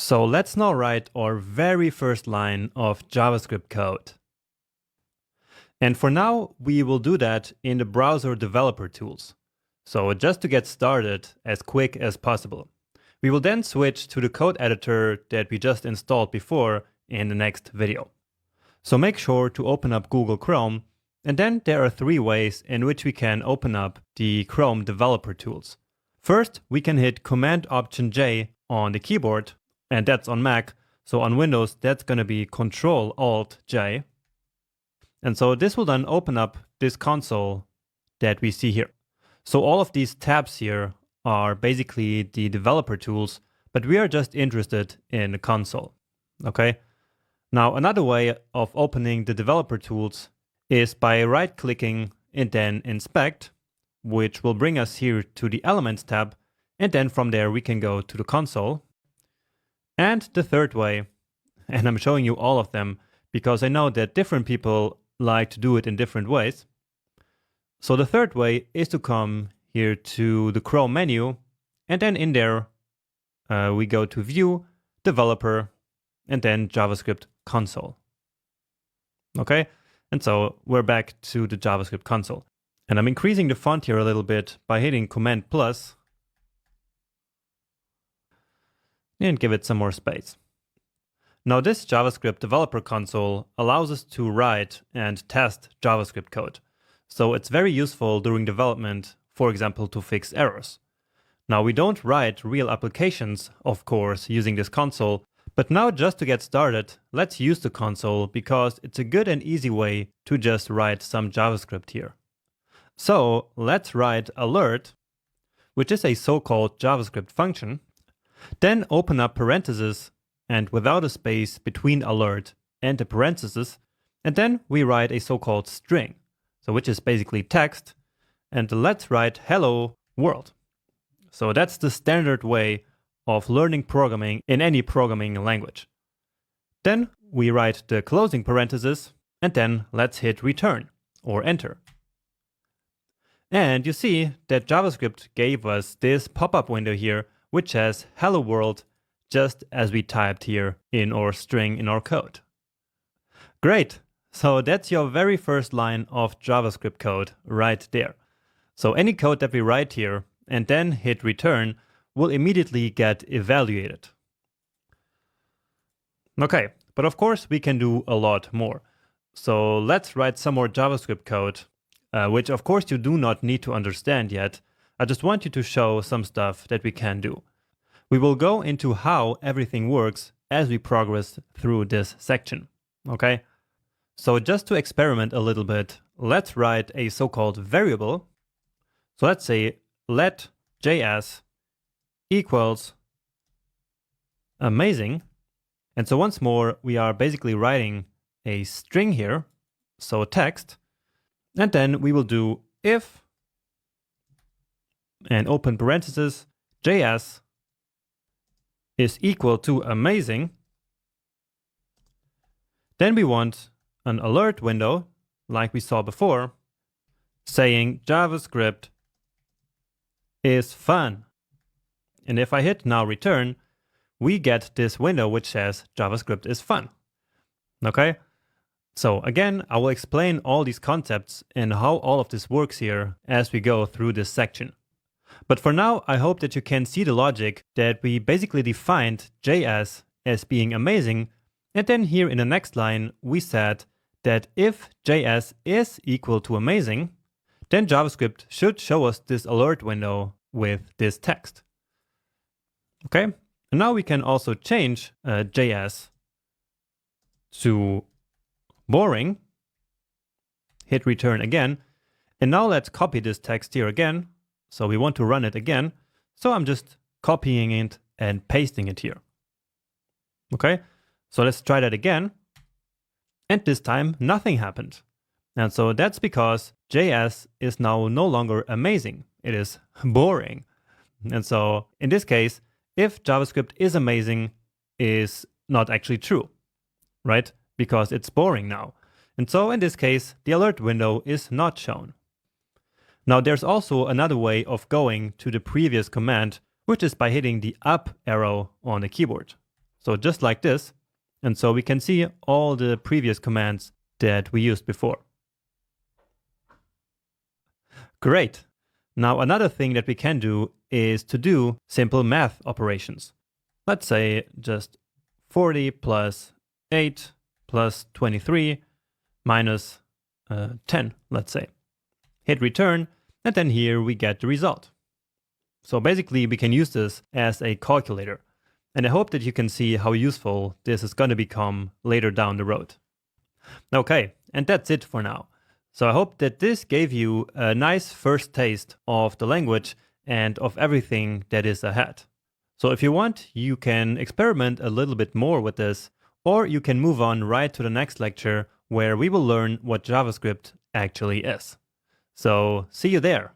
So let's now write our very first line of JavaScript code. And for now, we will do that in the browser developer tools. So just to get started as quick as possible. We will then switch to the code editor that we just installed before in the next video. So make sure to open up Google Chrome, and then there are 3 ways in which we can open up the Chrome developer tools. First, we can hit Command-Option-J on the keyboard, and that's on Mac. So on Windows, that's going to be Control-Alt-J. And so this will then open up this console that we see here. So all of these tabs here are basically the developer tools, but we are just interested in the console. Okay. Now another way of opening the developer tools is by right-clicking and then Inspect, which will bring us here to the Elements tab, and then from there we can go to the console. And the third way, and I'm showing you all of them because I know that different people like to do it in different ways. So the third way is to come here to the Chrome menu, and then in there we go to View, Developer, and then JavaScript Console. Okay, and so we're back to the JavaScript console. And I'm increasing the font here a little bit by hitting Command+, and give it some more space. Now this JavaScript developer console allows us to write and test JavaScript code. So it's very useful during development, for example, to fix errors. Now we don't write real applications, of course, using this console, but now just to get started, let's use the console because it's a good and easy way to just write some JavaScript here. So let's write alert, which is a so-called JavaScript function. Then open up parentheses and without a space between alert and the parentheses, and then we write a so-called string, so which is basically text, and let's write hello world. So that's the standard way of learning programming in any programming language. Then we write the closing parentheses, and then let's hit return or enter. And you see that JavaScript gave us this pop-up window here which says hello world, just as we typed here in our string in our code. Great, so that's your very first line of JavaScript code right there. So any code that we write here and then hit return will immediately get evaluated. Okay, but of course we can do a lot more. So let's write some more JavaScript code, which of course you do not need to understand yet. I just want you to show some stuff that we can do. We will go into how everything works as we progress through this section, okay? So just to experiment a little bit, let's write a so-called variable. So let's say let JS equals amazing. And so once more, we are basically writing a string here, so text, and then we will do if and open parentheses, JS is equal to amazing. Then we want an alert window, like we saw before, saying JavaScript is fun. And if I hit now return, we get this window which says JavaScript is fun. Okay? So again, I will explain all these concepts and how all of this works here as we go through this section. But for now, I hope that you can see the logic that we basically defined JS as being amazing. And then here in the next line, we said that if JS is equal to amazing, then JavaScript should show us this alert window with this text. Okay, and now we can also change JS to boring, hit return again, and now let's copy this text here again. So we want to run it again. So I'm just copying it and pasting it here. Okay, so let's try that again. And this time nothing happened. And so that's because JS is now no longer amazing. It is boring. And so in this case, if JavaScript is amazing is not actually true, right? Because it's boring now. And so in this case, the alert window is not shown. Now there's also another way of going to the previous command, which is by hitting the up arrow on the keyboard. So just like this. And so we can see all the previous commands that we used before. Great. Now another thing that we can do is to do simple math operations. Let's say just 40 plus 8 plus 23 minus 10, let's say. Hit return, and then here we get the result. So basically we can use this as a calculator. And I hope that you can see how useful this is going to become later down the road. Okay, and that's it for now. So I hope that this gave you a nice first taste of the language and of everything that is ahead. So if you want, you can experiment a little bit more with this, or you can move on right to the next lecture where we will learn what JavaScript actually is. So see you there.